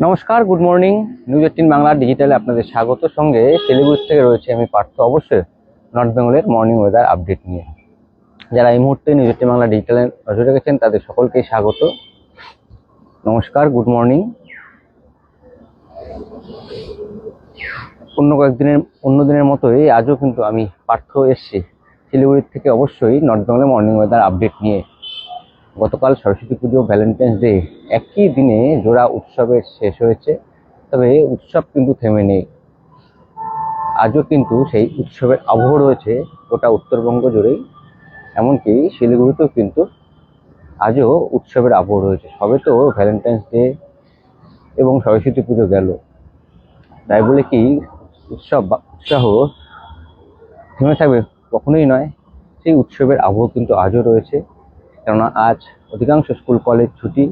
নমস্কার, good morning. News 18 Bangla ডিজিটালে আপনাদের স্বাগত। সঙ্গে শিলিগুড়ি থেকে রয়েছে আমি পার্থ, অবশ্যই নর্থ বেঙ্গলের মর্নিং ওয়েদার আপডেট নিয়ে। যারা এই মুহূর্তে নিউজ 18 বাংলা ডিজিটালে নজর রেখেছেন তাদের সকলকেই স্বাগত। নমস্কার, গুড মর্নিং। অন্য দিনের মতোই আজও কিন্তু আমি পার্থ এসছি শিলিগুড়ির থেকে, অবশ্যই নর্থ বেঙ্গলের মর্নিং ওয়েদার আপডেট নিয়ে। গতকাল সরস্বতী পুজো, ভ্যালেন্টাইন্স ডে একই দিনে জোড়া উৎসবের শেষ হয়েছে, তবে উৎসব কিন্তু থেমে নেই। আজও কিন্তু সেই উৎসবের আবহ রয়েছে গোটা উত্তরবঙ্গ জুড়েই, এমনকি শিলিগুড়িতেও কিন্তু আজও উৎসবের আবহ রয়েছে। সবে তো ভ্যালেন্টাইন্স ডে এবং সরস্বতী পুজো গেল, তাই বলে কি উৎসব বা উৎসাহ থেমে থাকবে? কখনোই নয়। সেই উৎসবের আবহ কিন্তু আজও রয়েছে, কেননা আজ অধিকাংশ স্কুল কলেজ ছুটি,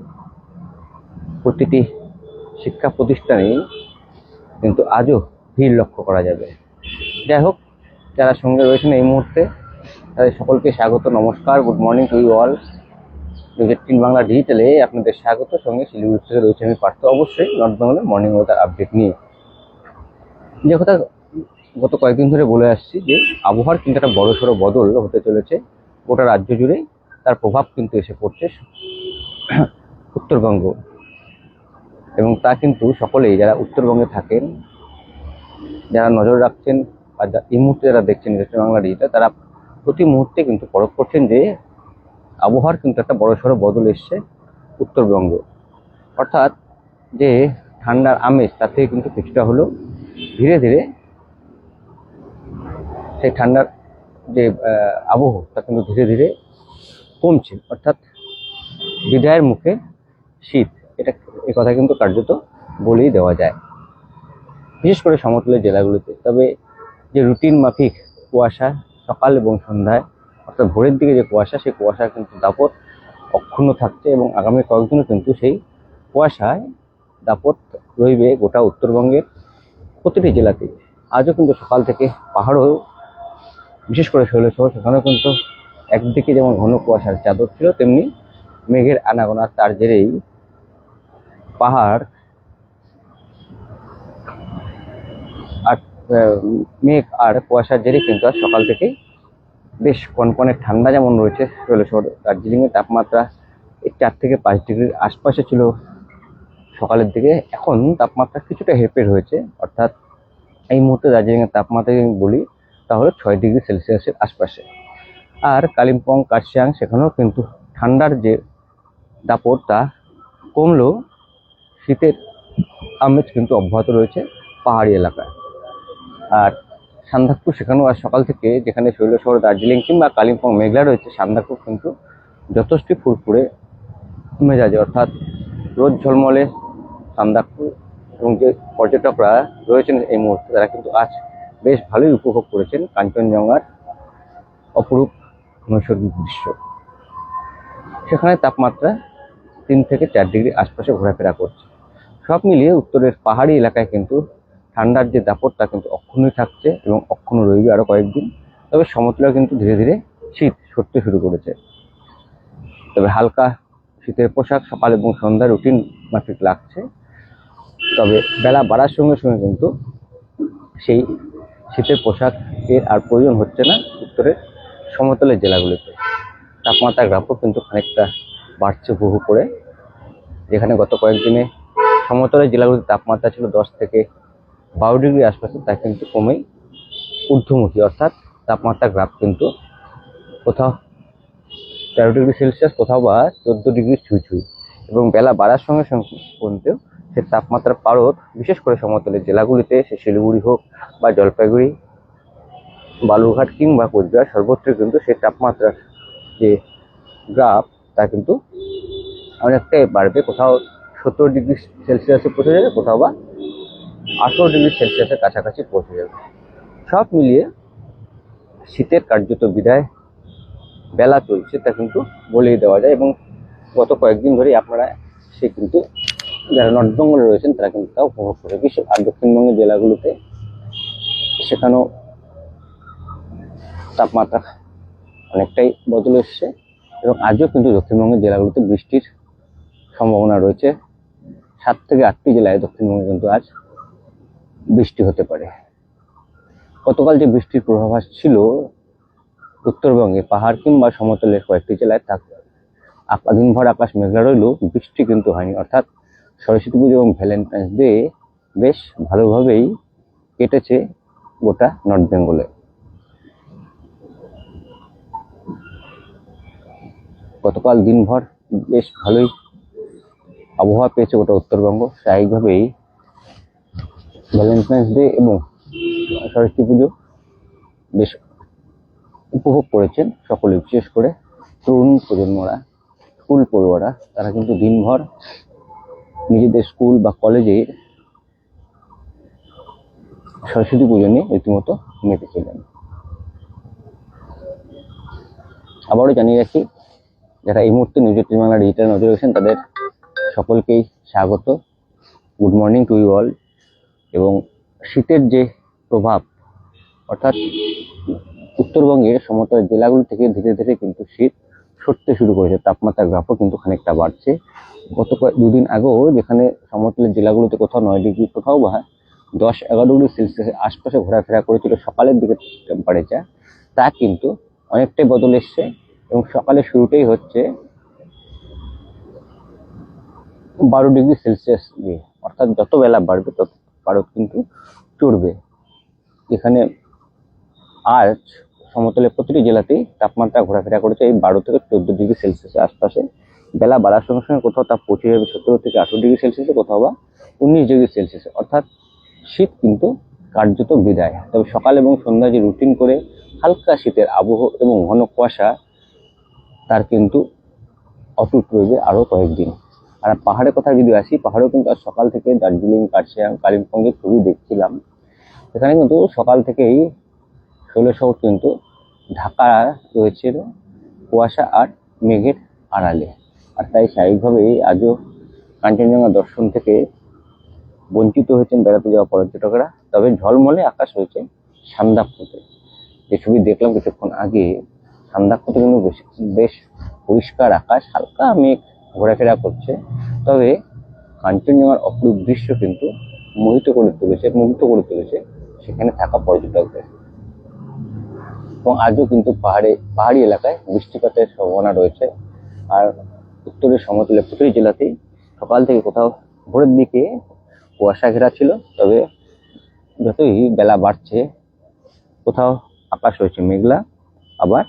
প্রতিটি শিক্ষা প্রতিষ্ঠানেই কিন্তু আজও ভিড় লক্ষ্য করা যাবে। যাই হোক, যারা সঙ্গে রয়েছেন এই মুহূর্তে তাদের সকলকে স্বাগত। নমস্কার, good morning to you all. News 18 Bangla ডিজিটালে আপনাদের স্বাগত। সঙ্গে শিলিগুড়ি থেকে রয়েছে আমি পার্থ, অবশ্যই নর্থ বেঙ্গলের মর্নিং ওয়েদার আপডেট নিয়ে। যে কথা গত কয়েকদিন ধরে বলে আসছি, যে আবহাওয়ার কিন্তু একটা বড়সড় বদল হতে চলেছে গোটা রাজ্য জুড়ে। তার প্রভাব কিন্তু এসে পড়ছে উত্তরবঙ্গ, এবং তা কিন্তু সকলেই যারা উত্তরবঙ্গে থাকেন, যারা নজর রাখছেন বা এই মুহূর্তে যারা দেখছেন নিউজ 18 বাংলা ডিজিটাল, তারা প্রতি মুহূর্তে কিন্তু পরখ করছেন যে আবহাওয়ার কিন্তু একটা বড়সড় বদল এসছে উত্তরবঙ্গ। অর্থাৎ যে ঠান্ডার আমেজ তার থেকে কিন্তু কিছুটা হলেও ধীরে ধীরে সেই ঠান্ডার যে আবহ তা কিন্তু ধীরে ধীরে কমছে। অর্থাৎ বিদায়ের মুখে শীত, এই কথা কিন্তু কার্যত বলেই দেওয়া যায়, বিশেষ করে সমতলের জেলাগুলিতে। তবে যে রুটিন মাফিক কুয়াশা সকাল এবং সন্ধ্যায়, অর্থাৎ ভোরের দিকে যে কুয়াশা, সেই কুয়াশা কিন্তু দাপট অক্ষুণ্ণ থাকছে, এবং আগামী কয়েকদিনও কিন্তু সেই কুয়াশায় দাপট রইবে গোটা উত্তরবঙ্গের প্রতিটি জেলাতেই। আজও কিন্তু সকাল থেকে পাহাড়ও, বিশেষ করে শৈলশহর, সেখানেও কিন্তু একদিকে যেমন ঘন কুয়াশার চাদর ছিল, তেমনি মেঘের আনাগোনা। তার জেরেই পাহাড় আর মেঘ আর কুয়াশার জেরে কিন্তু আজ সকাল থেকেই বেশ কনকনে ঠান্ডা যেমন রয়েছে শৈলশহর, দার্জিলিংয়ের তাপমাত্রা 4 থেকে 5 ডিগ্রির আশপাশে ছিল সকালের দিকে। এখন তাপমাত্রা কিছুটা হেরফের হয়েছে, অর্থাৎ এই মুহূর্তে দার্জিলিংয়ের তাপমাত্রা যদি বলি তাহলে 6 ডিগ্রি সেলসিয়াসের আশপাশে। আর কালিম্পং, কার্শিয়াং, সেখানেও কিন্তু ঠান্ডার যে দাপট তা কমলেও শীতের আমেজ কিন্তু অব্যাহত রয়েছে পাহাড়ি এলাকায়। আর সান্দাকফু, সেখানেও আজ সকাল থেকে, যেখানে শৈলশহর, দার্জিলিং কিংবা কালিম্পং মেঘলা রয়েছে, সান্দাকফু কিন্তু যথেষ্ট ফুরফুরে মেজাজে, অর্থাৎ রোদ ঝলমলে সান্দাকফু। এবং যে পর্যটকরা রয়েছেন এই মুহূর্তে, তারা কিন্তু আজ বেশ ভালোই উপভোগ করেছেন কাঞ্চনজঙ্ঘার অপরূপ নৈসর্গিক দৃশ্য। সেখানে তাপমাত্রা 3 থেকে 4 ডিগ্রি আশপাশে ঘোরাফেরা করছে। সব মিলিয়ে উত্তরের পাহাড়ি এলাকায় কিন্তু ঠান্ডার যে দাপট তা কিন্তু অক্ষুণ্ণই থাকছে এবং অক্ষুণ্ণ রইবে আরও কয়েকদিন। তবে সমতলে কিন্তু ধীরে ধীরে শীত সরতে শুরু করেছে। তবে হালকা শীতের পোশাক সকাল এবং সন্ধ্যা রুটিন মাফিক লাগছে, তবে বেলা বাড়ার সঙ্গে সঙ্গে কিন্তু সেই শীতের পোশাকের আর প্রয়োজন হচ্ছে না উত্তরের সমতলের জেলাগুলিতে। তাপমাত্রার গ্রাফও কিন্তু খানিকটা বাড়ছে বহু করে, যেখানে গত কয়েকদিনে সমতলের জেলাগুলিতে তাপমাত্রা ছিল 10 থেকে 12 ডিগ্রি আশপাশে, তা কিন্তু কমেই ঊর্ধ্বমুখী। অর্থাৎ তাপমাত্রার গ্রাফ কিন্তু কোথাও 13 ডিগ্রি সেলসিয়াস, কোথাও বা 14 ডিগ্রি ছুঁই ছুঁই। এবং বেলা বাড়ার সঙ্গে সঙ্গে পর্যন্ত সে তাপমাত্রার পারদ, বিশেষ করে সমতলের জেলাগুলিতে, সে শিলিগুড়ি হোক বা জলপাইগুড়ি, বালুরঘাট কিংবা কোচবিহার, সর্বত্র কিন্তু সেই তাপমাত্রার যে গ্রাফ তা কিন্তু অনেকটাই বাড়বে। কোথাও 17 ডিগ্রি সেলসিয়াসে পৌঁছে যাবে, কোথাও বা 18 ডিগ্রি সেলসিয়াসের কাছাকাছি পৌঁছে যাবে। সব মিলিয়ে শীতের কার্যত বিদায় বেলা চলছে, তা কিন্তু বলেই দেওয়া যায়। এবং গত কয়েকদিন ধরেই আপনারা সে কিন্তু যারা নর্থ বেঙ্গলে রয়েছেন তারা কিন্তু তা উপভোগ করে। বিশেষ আর দক্ষিণবঙ্গের জেলাগুলোতে সেখানেও তাপমাত্রা অনেকটাই বদল এসছে, এবং আজও কিন্তু দক্ষিণবঙ্গের জেলাগুলোতে বৃষ্টির সম্ভাবনা রয়েছে। 7 থেকে 8টি জেলায় দক্ষিণবঙ্গে কিন্তু আজ বৃষ্টি হতে পারে। গতকাল যে বৃষ্টির পূর্বাভাস ছিল উত্তরবঙ্গে পাহাড় কিংবা সমতলের কয়েকটি জেলায় দিনভর আকাশ মেঘলা রইলেও বৃষ্টি কিন্তু হয়নি, অর্থাৎ সরস্বতী পুজো এবং ভ্যালেন্টাইন্স ডে বেশ ভালোভাবেই কেটেছে গোটা নর্থ বেঙ্গলে। গতকাল দিনভর বেশ ভালোই আবহাওয়া পেয়েছে গোটা উত্তরবঙ্গ। স্বাভাবিকভাবেই ভ্যালেন্টাইন্স ডে এবং সরস্বতী পুজো বেশ উপভোগ করেছেন সকলে, বিশেষ করে তরুণ প্রজন্মরা, স্কুল পড়ুয়ারা। তারা কিন্তু দিনভর নিজেদের স্কুল বা কলেজে সরস্বতী পুজো নিয়ে রীতিমতো মেতেছিলেন। আবারও জানিয়ে রাখি, যারা এই মুহূর্তে নিউজ 18 বাংলা ডিজিটাল নজরে রয়েছেন তাদের সকলকেই স্বাগত। Good morning to you all. এবং শীতের যে প্রভাব, অর্থাৎ উত্তরবঙ্গের সমতল জেলাগুলো থেকে ধীরে ধীরে কিন্তু শীত সরতে শুরু করেছে। তাপমাত্রার গ্রাফও কিন্তু খানিকটা বাড়ছে। গত দুদিন আগেও যেখানে সমতলের জেলাগুলোতে কোথাও 9 ডিগ্রি, কোথাও বা 10-11 ডিগ্রি সেলসিয়াসের আশপাশে ঘোরাফেরা করেছিল সকালের দিকে টেম্পারেচার, তা কিন্তু অনেকটাই বদল এসছে। এবং সকালের শুরুটাই হচ্ছে 12 ডিগ্রি সেলসিয়াস দিয়ে, অর্থাৎ যত বেলা বাড়বে তত পারদ কিন্তু চড়বে। এখানে আজ সমতলের প্রতিটি জেলাতেই তাপমাত্রা ঘোরাফেরা করেছে এই 12 থেকে 14 ডিগ্রি সেলসিয়াসের আশপাশে। বেলা বাড়ার সঙ্গে সঙ্গে কোথাও তা পৌঁছে যাবে 17 থেকে 18 ডিগ্রি সেলসিয়াসে, কোথাও বা 19 ডিগ্রি সেলসিয়াসে। অর্থাৎ শীত কিন্তু কার্যত বিদায়। তবে সকাল এবং সন্ধ্যা যে রুটিন করে হালকা শীতের আবহ এবং ঘন কুয়াশা, তার কিন্তু অটুট রইবে আরও কয়েকদিন। আর পাহাড়ের কথা যদি আসি, পাহাড়েও কিন্তু আজ সকাল থেকে দার্জিলিং, কার্শিয়াং, কালিম্পংয়ের ছবি দেখছিলাম। এখানে কিন্তু সকাল থেকেই শৈলশহর কিন্তু ঢাকা রয়েছিল কুয়াশা আর মেঘের আড়ালে। আর তাই স্বাভাবিকভাবেই আজও কাঞ্চনজঙ্ঘা দর্শন থেকে বঞ্চিত হয়েছেন বেড়াতে যাওয়া পর্যটকেরা। তবে ঝলমলে আকাশ হয়েছে সান্দাকফুতে। যে ছবি দেখলাম কিছুক্ষণ আগে, সান্দাকফুতে কিন্তু বেশ পরিষ্কার আকাশ, হালকা মেঘ ঘোরাফেরা করছে। তবে কাঞ্চনজঙ্ঘার অপরূপ দৃশ্য কিন্তু মুগ্ধ করে তুলেছে সেখানে থাকা পর্যটকদের। এবং আজও কিন্তু পাহাড়ি এলাকায় বৃষ্টিপাতের সম্ভাবনা রয়েছে। আর উত্তরের সমতলের প্রতিটি জেলাতেই সকাল থেকে কোথাও ভোরের দিকে কুয়াশা ঘেরা ছিল, তবে যতই বেলা বাড়ছে কোথাও আকাশ হয়েছে মেঘলা, আবার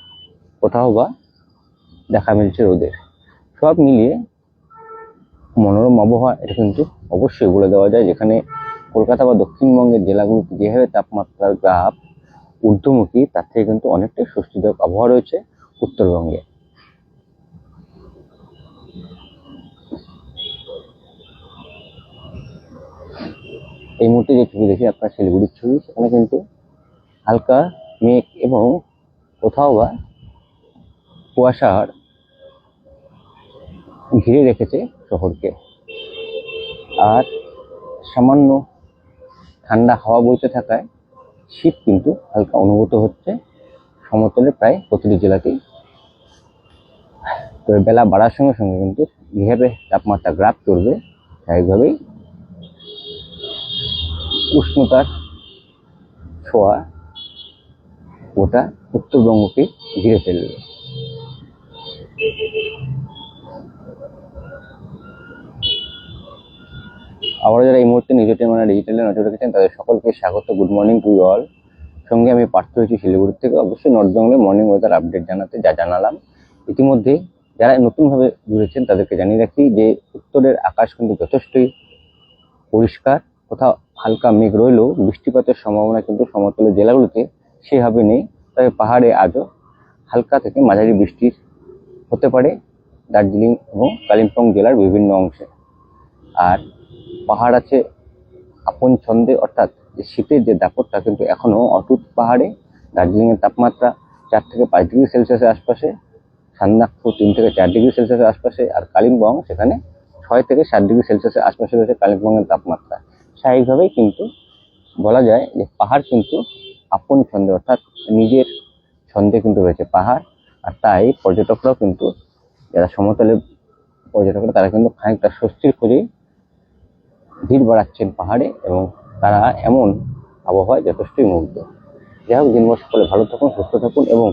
কোথাও বা দেখা মিলছে রোদের। সব মিলিয়ে মনোরম আবহাওয়া, এটা কিন্তু অবশ্যই বলে দেওয়া যায়। যেখানে কলকাতা বা দক্ষিণবঙ্গের জেলাগুলোতে যেভাবে তাপমাত্রার গ্রাফ ঊর্ধ্বমুখী, তার থেকে কিন্তু অনেকটাই স্বস্তিদায়ক আবহাওয়া রয়েছে উত্তরবঙ্গে। এই মুহূর্তে যে ছবি দেখি আপনার শিলিগুড়ির ছবি, সেখানে কিন্তু হালকা মেঘ এবং কোথাও বা কুয়াশার ঘিরে রেখেছে শহরকে। আর সামান্য ঠান্ডা হাওয়া বইতে থাকায় শীত কিন্তু হালকা অনুভূত হচ্ছে সমতলের প্রায় প্রতিটি জেলাতেই। তবে বেলা বাড়ার সঙ্গে সঙ্গে কিন্তু যেভাবে তাপমাত্রা গ্রাফ করবে, স্বাভাবিকভাবেই উষ্ণতার ছোঁয়া গোটা উত্তরবঙ্গকে ঘিরে ফেলবে। আবার যারা এই মুহূর্তে নিউজ 18 বাংলা ডিজিটালে নজর রেখেছেন তাদের সকলকে স্বাগত। Good morning to you all. সঙ্গে আমি পার্থ হয়েছি শিলিগুড়ি থেকে। অবশ্যই নর্থ বেঙ্গলের মর্নিং ওয়েদার আপডেট জানাতে যা জানালাম। ইতিমধ্যে যারা নতুনভাবে জুড়েছেন তাদেরকে জানিয়ে রাখি যে উত্তরের আকাশ কিন্তু যথেষ্টই পরিষ্কার। কোথাও হালকা মেঘ রইলেও বৃষ্টিপাতের সম্ভাবনা কিন্তু সমতলের জেলাগুলোতে সেভাবে নেই। তবে পাহাড়ে আজও হালকা থেকে মাঝারি বৃষ্টি হতে পারে দার্জিলিং এবং কালিম্পং জেলার বিভিন্ন অংশে। আর পাহাড় আছে আপন ছন্দে, অর্থাৎ যে শীতের যে দাপটটা কিন্তু এখনো অটুট পাহাড়ে। দার্জিলিংয়ের তাপমাত্রা 4 থেকে 5 ডিগ্রি সেলসিয়াসের আশপাশে, সান্দাকফু 3 থেকে 4 ডিগ্রি সেলসিয়াসের আশপাশে, আর কালিম্পং সেখানে 6 থেকে 7 ডিগ্রি সেলসিয়াসের আশপাশে রয়েছে কালিম্পংয়ের তাপমাত্রা। স্বাভাবিকভাবেই কিন্তু বলা যায় যে পাহাড় কিন্তু আপন ছন্দে, অর্থাৎ নিজের ছন্দে কিন্তু রয়েছে পাহাড়। আর তাই পর্যটকরাও কিন্তু যারা সমতলে পর্যটকরা তারা কিন্তু খানিকটা স্বস্তির খোঁজেই ভিড় বাড়াচ্ছেন পাহাড়ে, এবং তারা এমন আবহাওয়ায় যথেষ্টই মুগ্ধ। যাই হোক, দিনভর সকলে ভালো থাকুন, সুস্থ থাকুন, এবং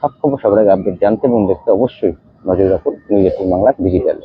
সব খবর সবার আগে আপডেট জানতে এবং দেখতে অবশ্যই নজর রাখুন নিউজ 18 বাংলা ডিজিটালে।